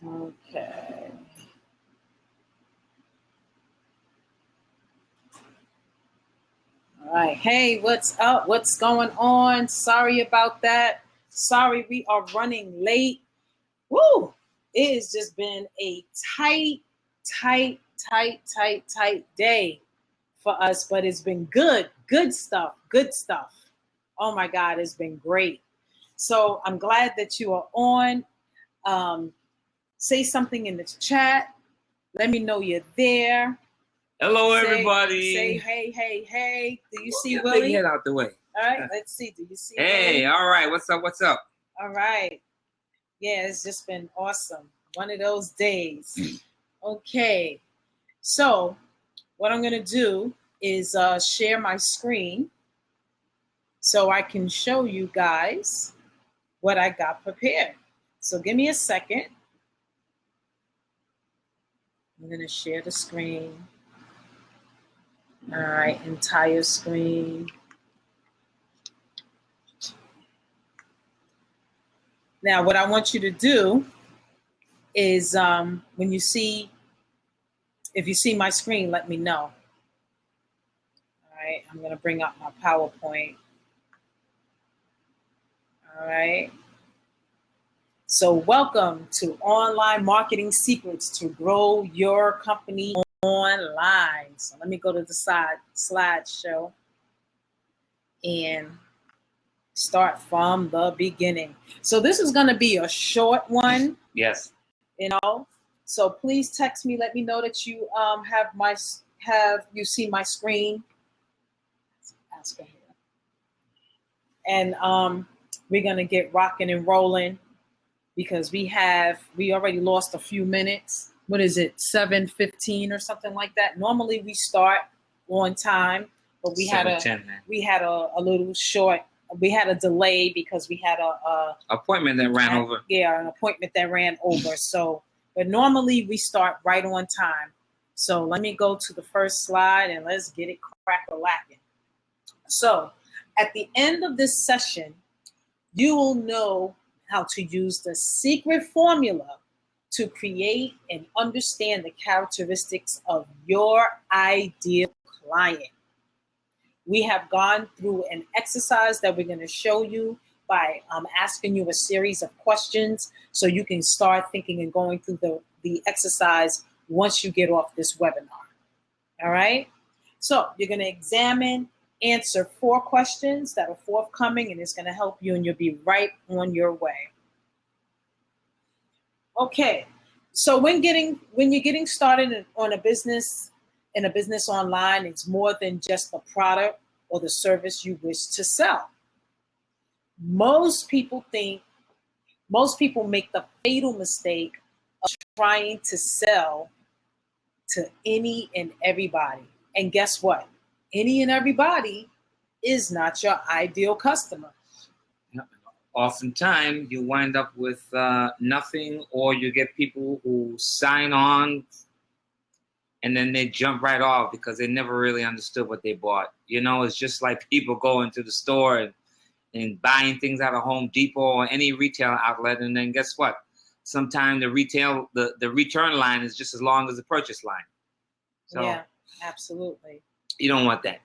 Okay. All right. Hey, what's up? What's going on? Sorry about that. Sorry, we are running late. Woo! It has just been a tight day for us, but it's been good. Good stuff. Good stuff. Oh my God, it's been great. So I'm glad that you are on. Say something in the chat. Let me know you're there. Hello, everybody. Say hey. Do you see Get Willie? Big head out the way. All right, let's see. Do you see Hey, Willie? all right. What's up? All right. Yeah, it's just been awesome. One of those days. Okay. So what I'm going to do is share my screen so I can show you guys what I got prepared. So give me a second. I'm going to share the screen. All right, entire screen. Now, what I want you to do is when you see, if you see my screen, let me know. All right, I'm going to bring up my PowerPoint. All right. So welcome to Online Marketing Secrets to Grow Your Company Online. So let me go to the slideshow and start from the beginning. So this is going to be a short one. Yes. You know, so please text me. Let me know that you you see my screen. And we're going to get rocking and rolling. Because we already lost a few minutes. What is it, 7:15 or something like that? Normally we start on time, but we had a little short. We had a delay because we had a appointment that ran over. Yeah, an appointment that ran over. So, but normally we start right on time. So let me go to the first slide and let's get it crack-a-lacking. So at the end of this session, you will know how to use the secret formula to create and understand the characteristics of your ideal client. We have gone through an exercise that we're going to show you by asking you a series of questions so you can start thinking and going through the exercise once you get off this webinar. All right? So you're going to answer 4 questions that are forthcoming, and it's going to help you, and you'll be right on your way. Okay, so when you're getting started on a business online, it's more than just the product or the service you wish to sell. Most people make the fatal mistake of trying to sell to any and everybody. And guess what? Any and everybody is not your ideal customer. Oftentimes, you wind up with nothing, or you get people who sign on and then they jump right off because they never really understood what they bought. You know, it's just like people going to the store and buying things out of Home Depot or any retail outlet, and then guess what? Sometimes the return line is just as long as the purchase line. So, yeah, absolutely. You don't want that.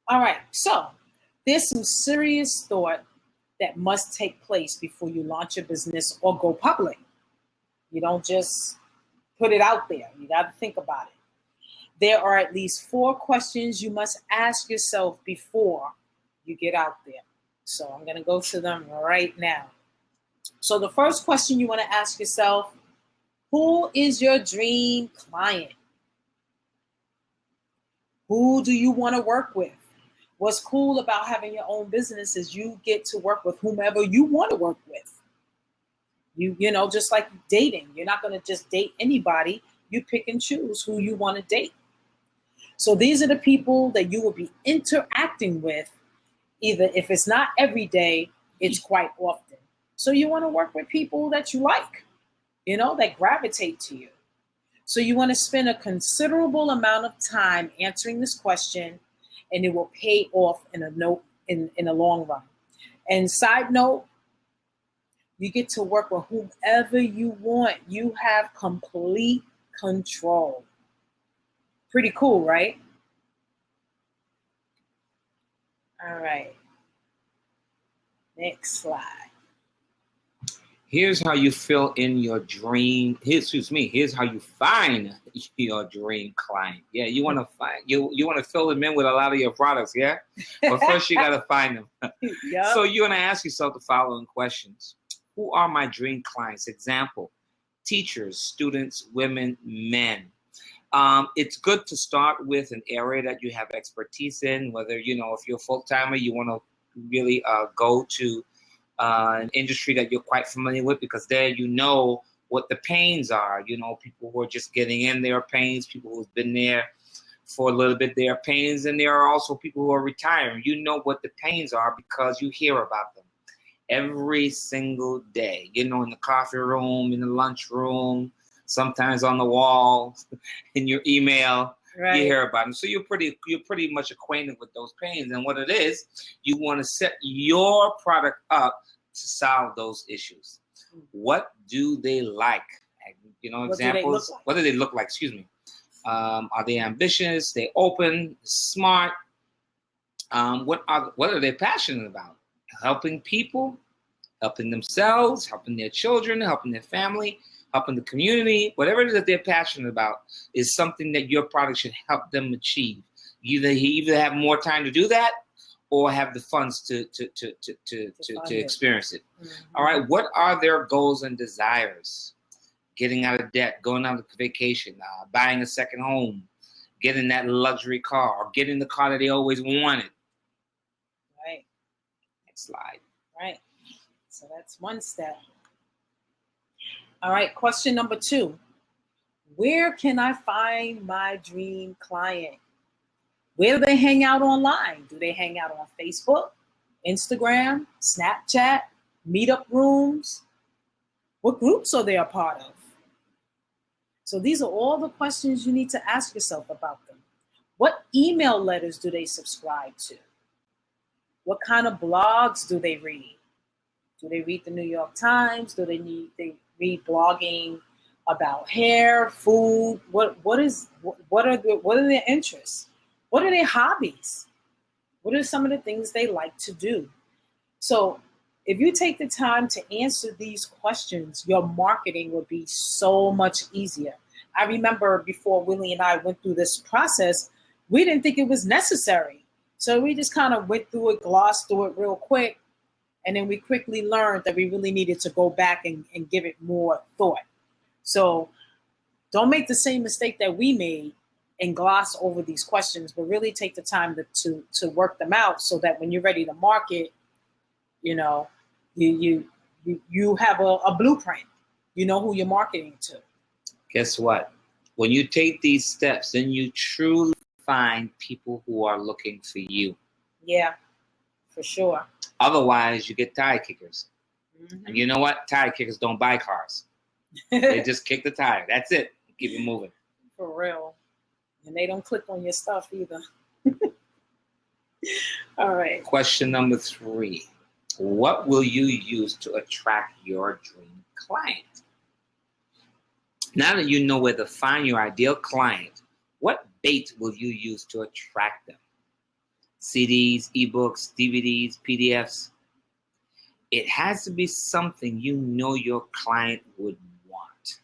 All right, so there's some serious thought that must take place before you launch your business or go public. You don't just put it out there. You got to think about it. There are at least 4 questions you must ask yourself before you get out there. So I'm going to go to them right now. So the first question you want to ask yourself, who is your dream client? Who do you want to work with? What's cool about having your own business is you get to work with whomever you want to work with. You know, just like dating, you're not going to just date anybody. You pick and choose who you want to date. So these are the people that you will be interacting with, either if it's not every day, it's quite often. So you want to work with people that you like, you know, that gravitate to you. So you want to spend a considerable amount of time answering this question, and it will pay off in the long run. And side note, You get to work with whomever you want. You have complete control. Pretty cool, right? All right. Next slide. Here's how you fill in your dream. Here's how you find your dream client. Yeah, you want to find you want to fill them in with a lot of your products. Yeah, but first you got to find them. Yep. So you're gonna ask yourself the following questions: who are my dream clients? Example: teachers, students, women, men. It's good to start with an area that you have expertise in. Whether if you're a full timer, you want to really go to an industry that you're quite familiar with, because there you know what the pains are. People who are just getting in their pains, people who've been there for a little bit, their pains, and there are also people who are retiring. You know what the pains are because you hear about them every single day. In the coffee room, in the lunch room, sometimes on the wall, in your email. Right. You hear about them, so you're pretty much acquainted with those pains. And what it is, you want to set your product up to solve those issues. What do they like? Examples. What do they look like? Excuse me. Are they ambitious? They open, smart. What are they passionate about? Helping people, helping themselves, helping their children, helping their family, helping the community. Whatever it is that they're passionate about is something that your product should help them achieve. Either have more time to do that, or have the funds to experience it. Mm-hmm. All right. What are their goals and desires? Getting out of debt, going on vacation, buying a second home, getting that luxury car, or getting the car that they always wanted. Right. Next slide. Right. So that's one step. All right. Question number 2. Where can I find my dream client? Where do they hang out online? Do they hang out on Facebook, Instagram, Snapchat, meetup rooms? What groups are they a part of? So these are all the questions you need to ask yourself about them. What email letters do they subscribe to? What kind of blogs do they read? Do they read the New York Times? Do they read blogging about hair, food? What are their interests? What are their hobbies? What are some of the things they like to do? So if you take the time to answer these questions, your marketing will be so much easier. I remember before Willie and I went through this process, we didn't think it was necessary. So we just kind of went through it, glossed through it real quick. And then we quickly learned that we really needed to go back and give it more thought. So don't make the same mistake that we made and gloss over these questions, but really take the time to work them out so that when you're ready to market, you have a blueprint. You know who you're marketing to. Guess what? When you take these steps, then you truly find people who are looking for you. Yeah, for sure. Otherwise, you get tire kickers. Mm-hmm. And you know what? Tire kickers don't buy cars. They just kick the tire. That's it. Keep it moving. For real. And they don't click on your stuff either. All right. Question number 3. What will you use to attract your dream client? Now that you know where to find your ideal client, what bait will you use to attract them? CDs, ebooks, DVDs, PDFs. It has to be something you know your client would want.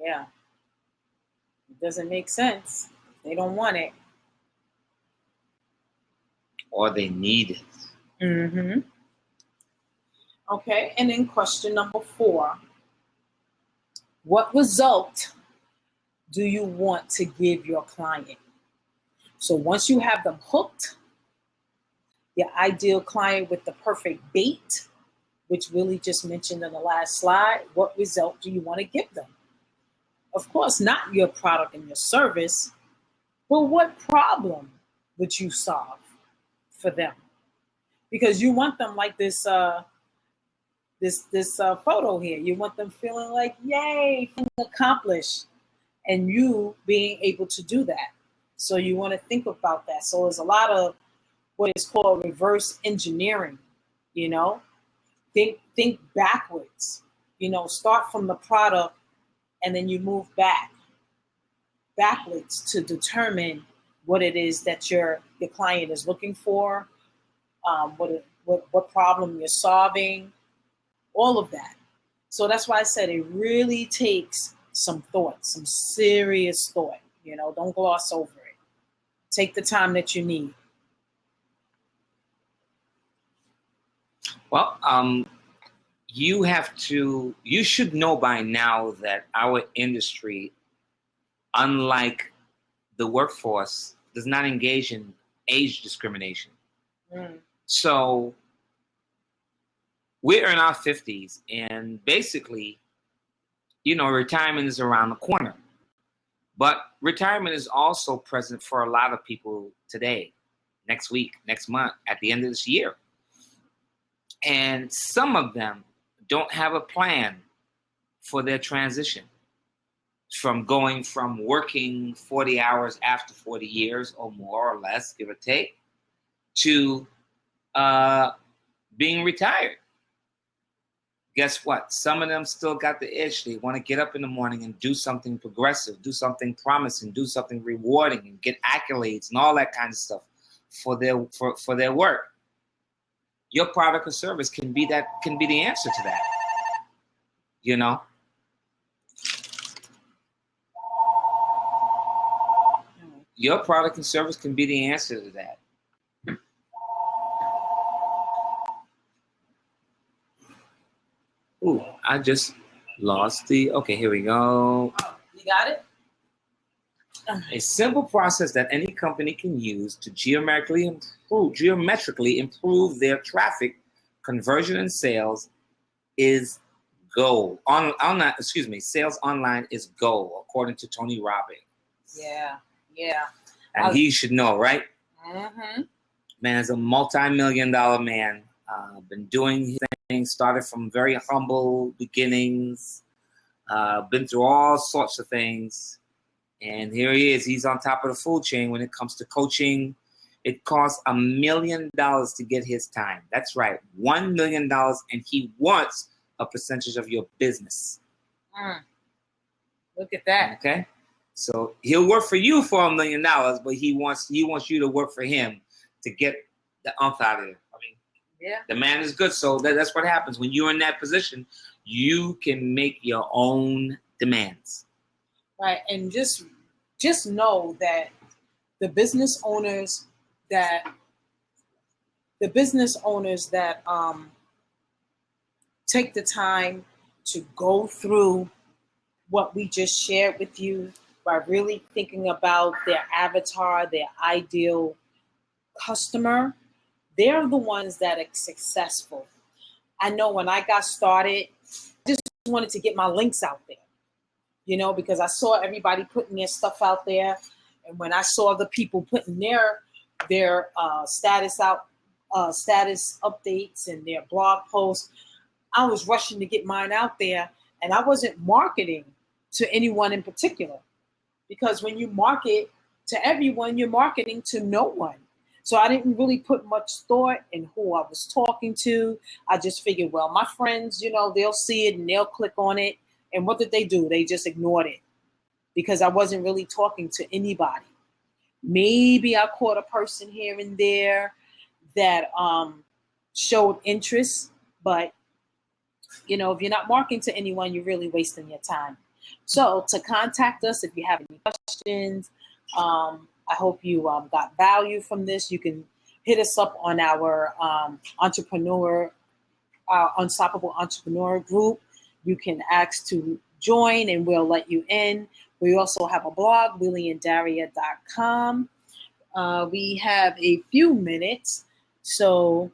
Yeah. It doesn't make sense. They don't want it. Or they need it. Mm-hmm. Okay, and then question number 4. What result do you want to give your client? So once you have them hooked, your ideal client with the perfect bait, which Willie just mentioned in the last slide, what result do you want to give them? Of course, not your product and your service, but what problem would you solve for them? Because you want them like this photo here. You want them feeling like, yay, feeling accomplished, and you being able to do that. So you want to think about that. So there's a lot of what is called reverse engineering, Think backwards. Start from the product, and then you move backwards to determine what it is that your client is looking for, what problem you're solving, all of that. So that's why I said it really takes some thought, some serious thought. Don't gloss over it. Take the time that you need. Well, you should know by now that our industry, unlike the workforce, does not engage in age discrimination. So we're in our 50s, and basically, retirement is around the corner. But retirement is also present for a lot of people today, next week, next month, at the end of this year. And some of them don't have a plan for their transition from going from working 40 hours after 40 years or more or less, give or take, to being retired. Guess what? Some of them still got the itch. They want to get up in the morning and do something progressive, do something promising, do something rewarding, and get accolades and all that kind of stuff for their work. Your product or service can be the answer to that. Your product and service can be the answer to that. Ooh, I just lost okay, here we go. Oh, you got it? A simple process that any company can use to geometrically improve their traffic, conversion, and sales is gold. Sales online is gold, according to Tony Robbins. Yeah. And he should know, right? Mm-hmm. Man's a multi-million-dollar man. Been doing his thing, started from very humble beginnings, been through all sorts of things. And here he is. He's on top of the food chain when it comes to coaching. It costs $1 million to get his time. That's right, $1 million, and he wants a percentage of your business. Look at that. Okay, so he'll work for you for $1 million, but he wants you to work for him to get the umph out of it. Yeah. The man is good, so that's what happens when you're in that position. You can make your own demands. Right, and just know that the business owners that take the time to go through what we just shared with you by really thinking about their avatar, their ideal customer, they're the ones that are successful. I know when I got started, I just wanted to get my links out there. Because I saw everybody putting their stuff out there. And when I saw the people putting their status updates and their blog posts, I was rushing to get mine out there. And I wasn't marketing to anyone in particular. Because when you market to everyone, you're marketing to no one. So I didn't really put much thought in who I was talking to. I just figured, well, my friends, they'll see it and they'll click on it. And what did they do? They just ignored it because I wasn't really talking to anybody. Maybe I caught a person here and there that showed interest, but if you're not marketing to anyone, you're really wasting your time. So to contact us if you have any questions, I hope you got value from this. You can hit us up on our Unstoppable Entrepreneur group. You can ask to join and we'll let you in. We also have a blog, Wil.Daria.com. We have a few minutes, so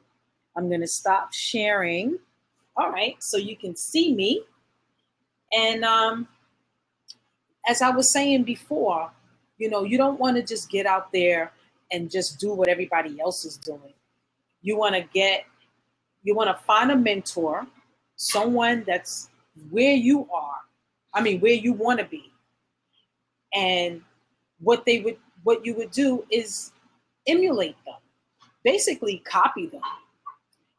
I'm going to stop sharing. All right, so you can see me. And as I was saying before, you don't want to just get out there and just do what everybody else is doing. You want to find a mentor, someone that's where you are, where you want to be. And what you would do is emulate them, basically copy them.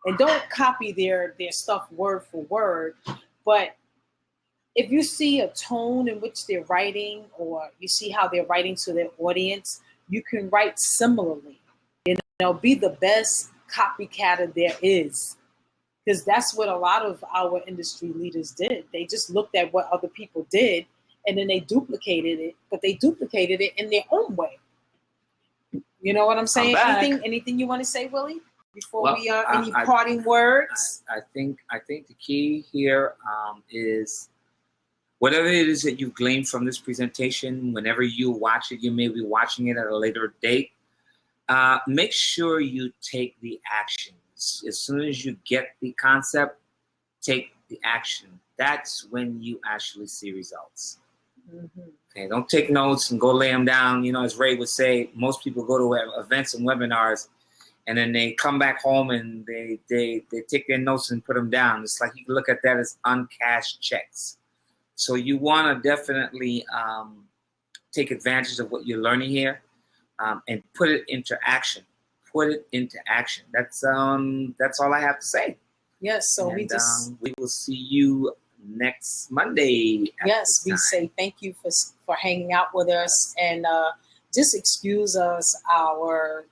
and don't copy their stuff word for word, but if you see a tone in which they're writing, or you see how they're writing to their audience, you can write similarly. Be the best copycatter there is, because that's what a lot of our industry leaders did. They just looked at what other people did, and then they duplicated it, but they duplicated it in their own way. You know what I'm saying? Anything you want to say, Willie? Before we any parting words? I think the key here is whatever it is that you've gleaned from this presentation. Whenever you watch it, you may be watching it at a later date. Make sure you take the actions. As soon as you get the concept, take the action. That's when you actually see results. Mm-hmm. Okay, don't take notes and go lay them down. As Ray would say, most people go to events and webinars, and then they come back home and they take their notes and put them down. It's like you can look at that as uncashed checks. So you want to definitely take advantage of what you're learning here, and put it into action. Put it into action. That's all I have to say. Yes. So we will see you next Monday. Yes, we say thank you for hanging out with us, and just excuse us our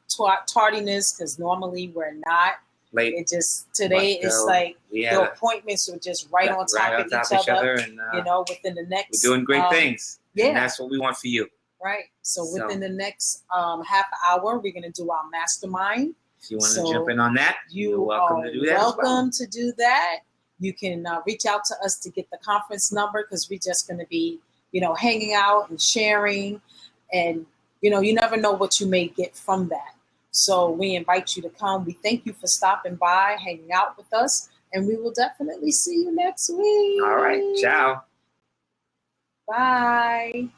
tardiness, because normally we're not late. It just today it's like the appointments were just right on top of each other, and within the next we're doing great things. Yeah, and that's what we want for you. Right. So within the next half hour, we're going to do our mastermind. If you want to jump in on that, you're welcome to do that. Welcome to do that. You can reach out to us to get the conference number, because we're just going to be, hanging out and sharing. And, you never know what you may get from that. So we invite you to come. We thank you for stopping by, hanging out with us, and we will definitely see you next week. All right. Ciao. Bye.